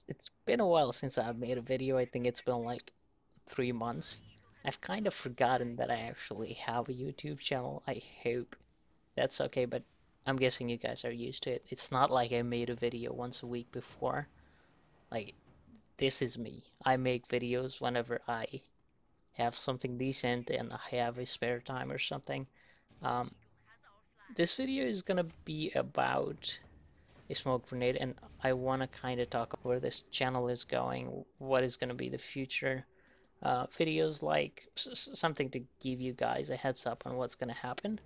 it's been a while since I've made a video. I think it's been like 3 months. I've kind of forgotten that I actually have a YouTube channel. I hope that's okay, but I'm guessing you guys are used to it. It's not like I made a video once a week before. Like, this is me. I make videos whenever I have something decent and I have a spare time or something. Um, this video is gonna be about a smoke grenade, and I want to kind of talk where this channel is going, what is going to be the future videos, like something to give you guys a heads up on what's going to happen.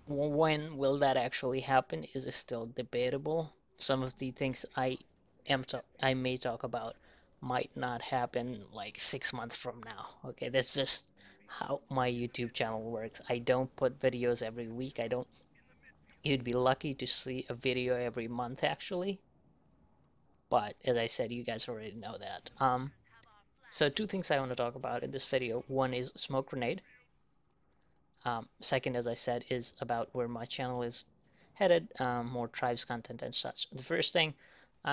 When will that actually happen is still debatable. Some of the things I may talk about might not happen like 6 months from now. Okay, that's just how my YouTube channel works. I don't put videos every week. I don't You'd be lucky to see a video every month actually, but as I said, you guys already know that. So two things I want to talk about in this video. One is smoke grenade. Second, as I said, is about where my channel is headed, more tribes content and such. The first thing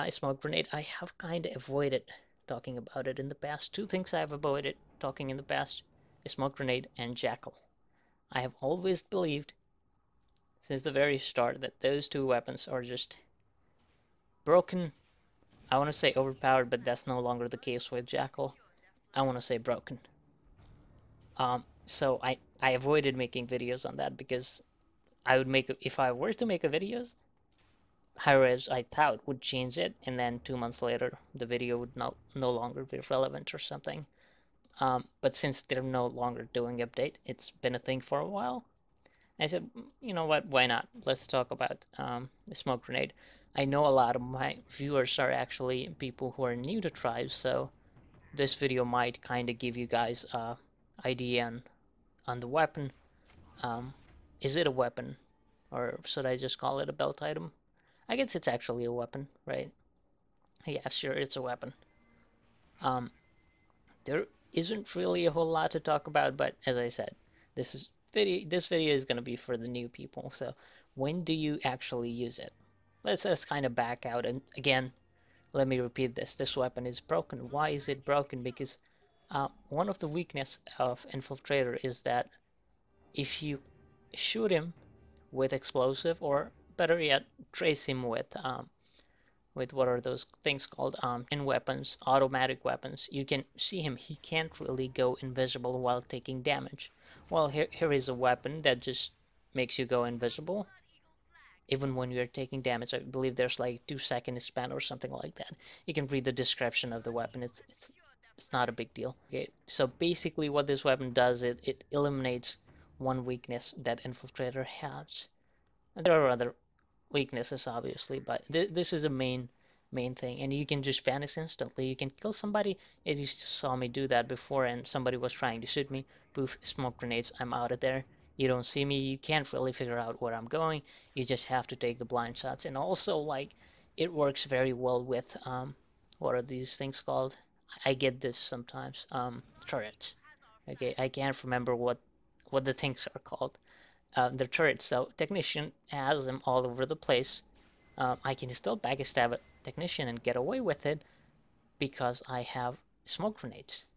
is smoke grenade. I have kind of avoided talking about it in the past. Two things I have avoided talking in the past is smoke grenade and jackal. I have always believed since the very start that those two weapons are just broken. I want to say overpowered, but that's no longer the case with jackal. I want to say broken. So I avoided making videos on that because I would make if I were to make a videos, Hi-Res I thought would change it, and then 2 months later the video would no longer be relevant or something. But since they're no longer doing update, it's been a thing for a while. I said, you know what? Why not? Let's talk about the smoke grenade. I know a lot of my viewers are actually people who are new to tribes, so this video might kind of give you guys idea on the weapon. Um, is it a weapon, or should I just call it a belt item? I guess it's actually a weapon, right? Yeah, sure, it's a weapon. Um, there isn't really a whole lot to talk about, but as I said, this video is gonna be for the new people. So when do you actually use it? Let's kind of back out, and again, let me repeat this. This weapon is broken. Why is it broken? Because one of the weakness of Infiltrator is that if you shoot him with explosive, or better yet, trace him with what are those things called, in weapons, automatic weapons, you can see him. He can't really go invisible while taking damage. Well, here is a weapon that just makes you go invisible even when you're taking damage. I believe there's like 2 seconds span or something like that. You can read the description of the weapon. It's not a big deal. Okay, so basically what this weapon does, it eliminates one weakness that Infiltrator has. And there are other weaknesses obviously, but this is a main thing, and you can just vanish instantly. You can kill somebody, as you saw me do that before, and somebody was trying to shoot me. Poof, smoke grenades, I'm out of there. You don't see me, you can't really figure out where I'm going. You just have to take the blind shots. And also, like, it works very well with what are these things called? I get this sometimes. Turrets. Okay, I can't remember what the things are called. The turrets. So Technician has them all over the place. I can still backstab a Technician and get away with it because I have smoke grenades.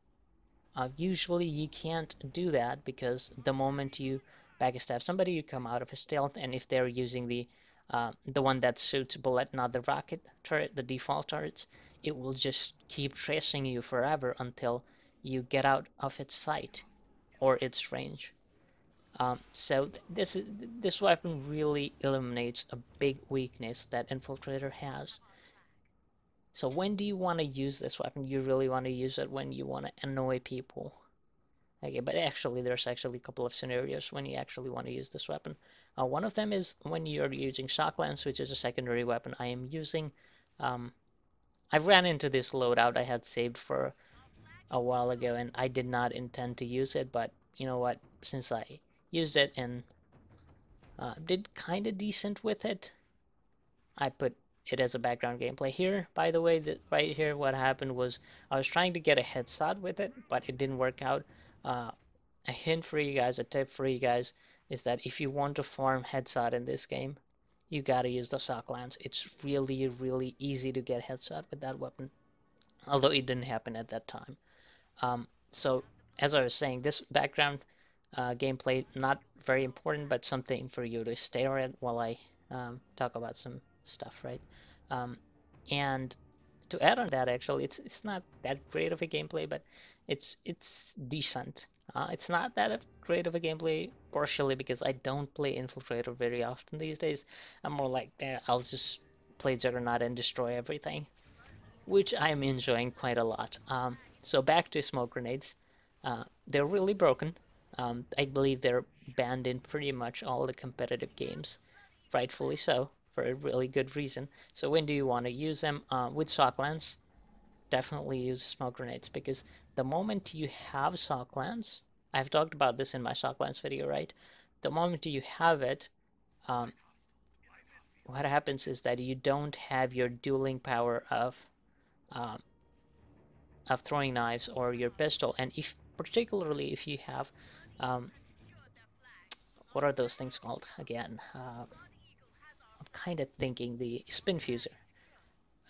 Usually you can't do that because the moment you backstab somebody, you come out of a stealth, and if they're using the one that shoots bullet, not the rocket turret, the default turrets, it will just keep tracing you forever until you get out of its sight or its range. So this weapon really eliminates a big weakness that Infiltrator has. So when do you want to use this weapon? You really want to use it when you want to annoy people. Okay, but actually there's actually a couple of scenarios when you actually want to use this weapon. One of them is when you're using shock lance, which is a secondary weapon. I am using, I ran into this loadout I had saved for a while ago, and I did not intend to use it, but you know what? Since I used it and did kind of decent with it, I put it as a background gameplay. Here, by the way, right here, what happened was I was trying to get a headshot with it, but it didn't work out. Uh, a hint for you guys, a tip for you guys, is that if you want to farm headshot in this game, you gotta use the sock lance. It's really, really easy to get headshot with that weapon, although it didn't happen at that time. So as I was saying, this background gameplay, not very important, but something for you to stare at while I talk about some stuff, right? Um, and to add on that, actually, it's not that great of a gameplay, but it's decent. It's not that great of a gameplay, partially because I don't play Infiltrator very often these days. I'm more like, I'll just play Juggernaut and destroy everything, which I'm enjoying quite a lot. So back to smoke grenades. They're really broken. I believe they're banned in pretty much all the competitive games, rightfully so, for a really good reason. So when do you want to use them? With shotguns, definitely use smoke grenades, because the moment you have shotguns, I've talked about this in my shotguns video, right? The moment you have it, um, what happens is that you don't have your dueling power um, of throwing knives or your pistol, and if particularly if you have um, what are those things called again? I'm kind of thinking the spin fuser.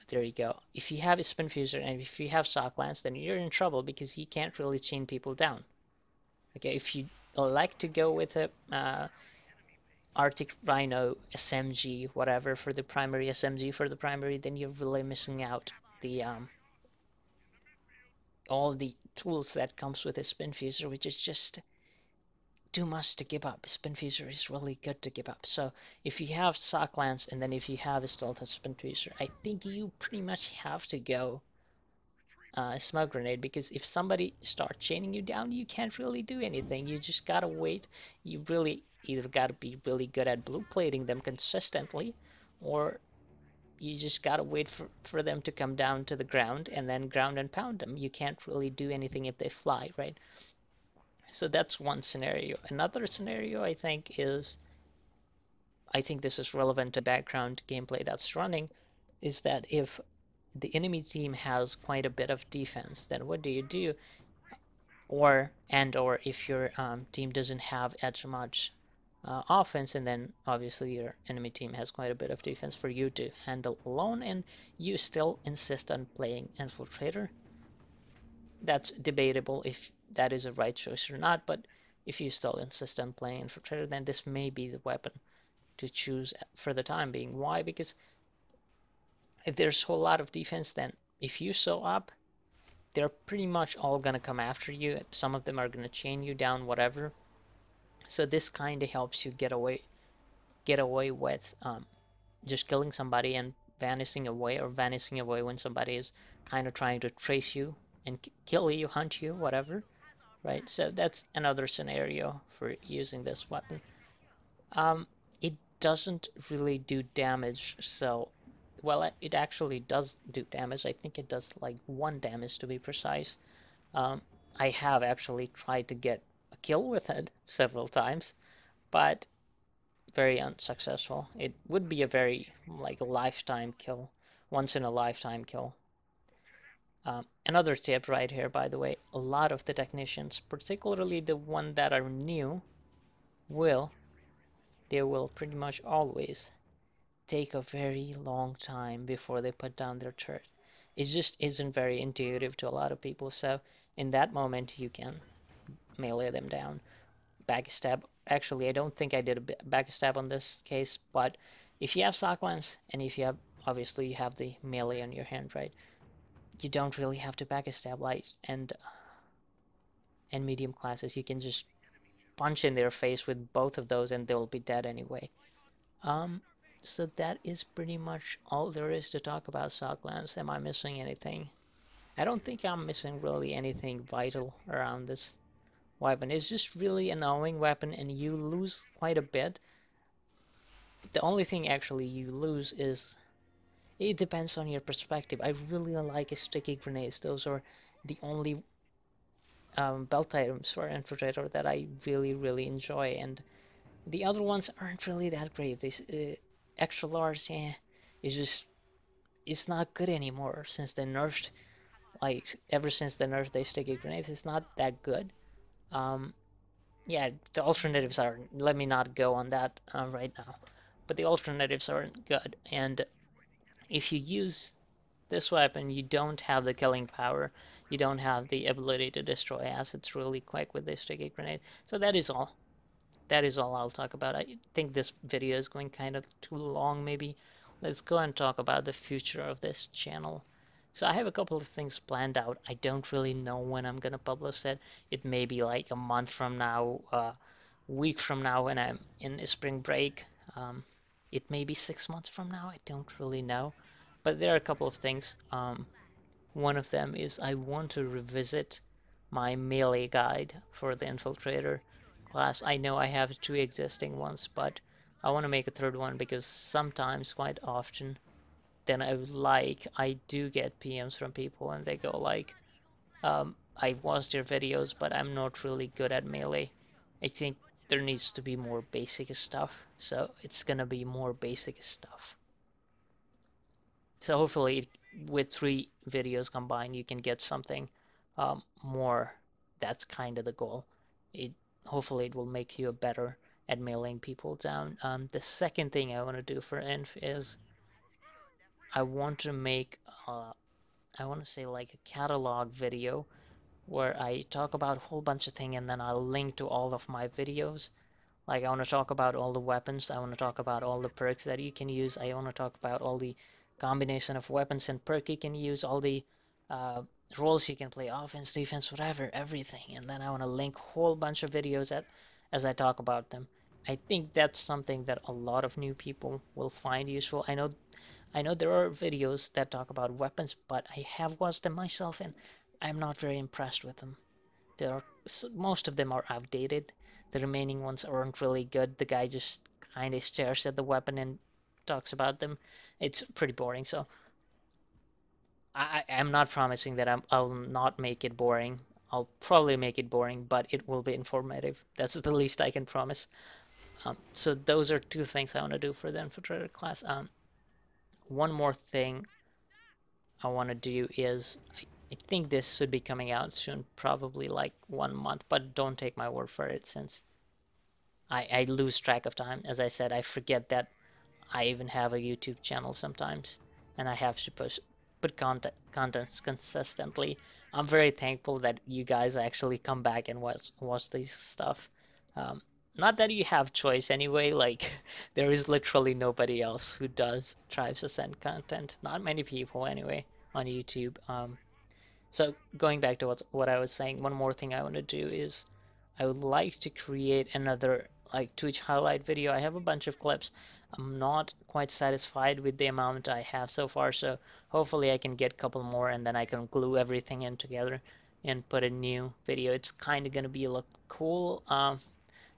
There you go. If you have a spin fuser and if you have shock lance, then you're in trouble because you can't really chain people down. Okay, if you like to go with a Arctic Rhino SMG, whatever for the primary SMG for the primary, then you're really missing out the all the tools that comes with a spin fuser, which is just too much to give up. Spin fuser is really good to give up. So if you have sock lance and then if you have a stealth spin fuser, I think you pretty much have to go smoke grenade, because if somebody starts chaining you down, you can't really do anything. You just gotta wait. You really either gotta be really good at blue plating them consistently, or you just gotta wait for them to come down to the ground and then ground and pound them. You can't really do anything if they fly, right? So that's one scenario. Another scenario I think this is relevant to background gameplay that's running, is that if the enemy team has quite a bit of defense, then what do? Or if your team doesn't have as much offense, and then obviously your enemy team has quite a bit of defense for you to handle alone, and you still insist on playing Infiltrator, that's debatable if that is a right choice or not, but if you still insist on playing Infiltrator, then this may be the weapon to choose for the time being. Why? Because if there's a whole lot of defense, then if you show up, they're pretty much all gonna come after you. Some of them are gonna chain you down, whatever. So this kind of helps you get away with just killing somebody and vanishing away, or vanishing away when somebody is kind of trying to trace you and kill you, hunt you, whatever, right? So that's another scenario for using this weapon. It doesn't really do damage, so well, it actually does do damage. I think it does like 1 damage to be precise. I have actually tried to get a kill with it several times, but very unsuccessful. It would be a very like a lifetime kill, once in a lifetime kill. Another tip right here, by the way, a lot of the technicians, particularly the one that are new, they will pretty much always take a very long time before they put down their turret. It just isn't very intuitive to a lot of people, so in that moment you can melee them down. Backstab. Actually, I don't think I did a backstab on this case, but if you have sock lance and if you have, obviously you have the melee on your hand, right? You don't really have to backstab light and medium classes. You can just punch in their face with both of those and they'll be dead anyway. So that is pretty much all there is to talk about sock lance. Am I missing anything? I don't think I'm missing really anything vital around this weapon. It's just really annoying weapon and you lose quite a bit. The only thing actually you lose is, it depends on your perspective. I really like sticky grenades. Those are the only belt items for Infiltrator that I really enjoy, and the other ones aren't really that great. This extra large, yeah, it's not good anymore since they nerfed, like ever since they nerfed the sticky grenades. It's not that good. Yeah, the alternatives are, let me not go on that right now. but the alternatives aren't good. And if you use this weapon, you don't have the killing power. You don't have the ability to destroy assets really quick with this sticky grenade. So that is all. That is all I'll talk about. I think this video is going kind of too long, maybe. Let's go and talk about the future of this channel. So I have a couple of things planned out. I don't really know when I'm gonna publish it. It may be like a month from now, a week from now when I'm in spring break. It may be 6 months from now. I don't really know. But there are a couple of things. One of them is I want to revisit my melee guide for the Infiltrator class. I know I have two existing ones, but I want to make a third one because sometimes, quite often, then I do get PMs from people and they go like, I watched your videos, but I'm not really good at melee. I think there needs to be more basic stuff, so it's gonna be more basic stuff. So hopefully with 3 videos combined, you can get something more. That's kind of the goal. Hopefully it will make you better at mailing people down. The second thing I want to do for Inf is I want to make, I want to say like a catalog video where I talk about a whole bunch of things and then I'll link to all of my videos. Like I want to talk about all the weapons, I want to talk about all the perks that you can use, I want to talk about all the combination of weapons and perk you can use, all the roles you can play, offense, defense, whatever, everything. And then I want to link a whole bunch of videos as I talk about them. I think that's something that a lot of new people will find useful. I know there are videos that talk about weapons, but I have watched them myself and I'm not very impressed with them. Most of them are outdated. The remaining ones aren't really good. The guy just kind of stares at the weapon and talks about them. It's pretty boring. So I'm not promising that I'll not make it boring. I'll probably make it boring, but it will be informative. That's the least I can promise. So those are 2 things I want to do for the Infiltrator class. One more thing I want to do is I think this should be coming out soon, probably like 1 month, but don't take my word for it since I lose track of time. As I said, I forget that I even have a YouTube channel sometimes, and I have to put contents consistently. I'm very thankful that you guys actually come back and watch this stuff. Um, Not that you have choice anyway, like there is literally nobody else who does Tribes to send content. Not many people anyway on YouTube. So going back to what I was saying, one more thing I want to do is I would like to create another like Twitch highlight video. I have a bunch of clips. I'm not quite satisfied with the amount I have so far, so hopefully I can get a couple more and then I can glue everything in together and put a new video. It's kind of gonna be look cool.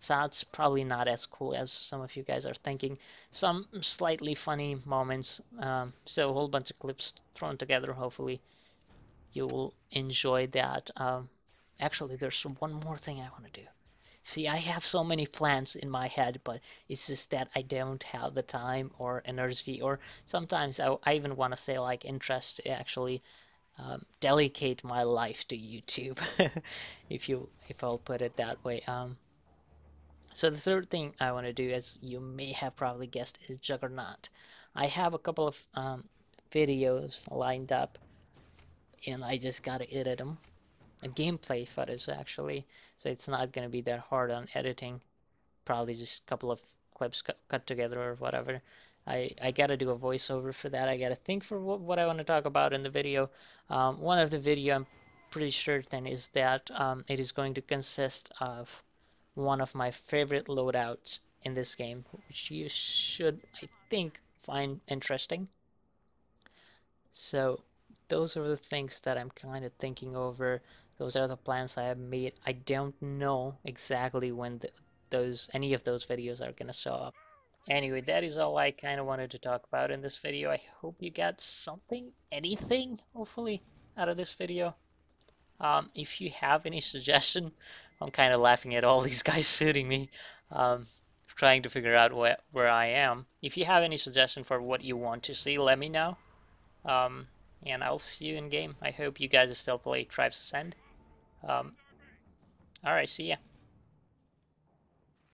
So it's probably not as cool as some of you guys are thinking. Some slightly funny moments. So a whole bunch of clips thrown together. Hopefully you will enjoy that. Actually, there's one more thing I want to do. See, I have so many plans in my head, but it's just that I don't have the time or energy, or sometimes I even want to say like interest to actually delegate my life to YouTube, if I'll put it that way. So the third thing I want to do, as you may have probably guessed, is Juggernaut. I have a couple of videos lined up, and I just gotta edit them. A gameplay footage actually, so it's not gonna be that hard on editing. Probably just a couple of clips cut together or whatever. I gotta do a voiceover for that. I gotta think for what I want to talk about in the video. One of the video I'm pretty certain is that it is going to consist of one of my favorite loadouts in this game, which you should, I think, find interesting. So those are the things that I'm kind of thinking over. Those are the plans I have made. I don't know exactly when any of those videos are gonna show up. Anyway, that is all I kind of wanted to talk about in this video. I hope you got something, anything, hopefully, out of this video. If you have any suggestion, I'm kind of laughing at all these guys shooting me, um, trying to figure out where I am. If you have any suggestion for what you want to see, let me know. Um, and I'll see you in game. I hope you guys still play Tribes Ascend. Alright, see ya.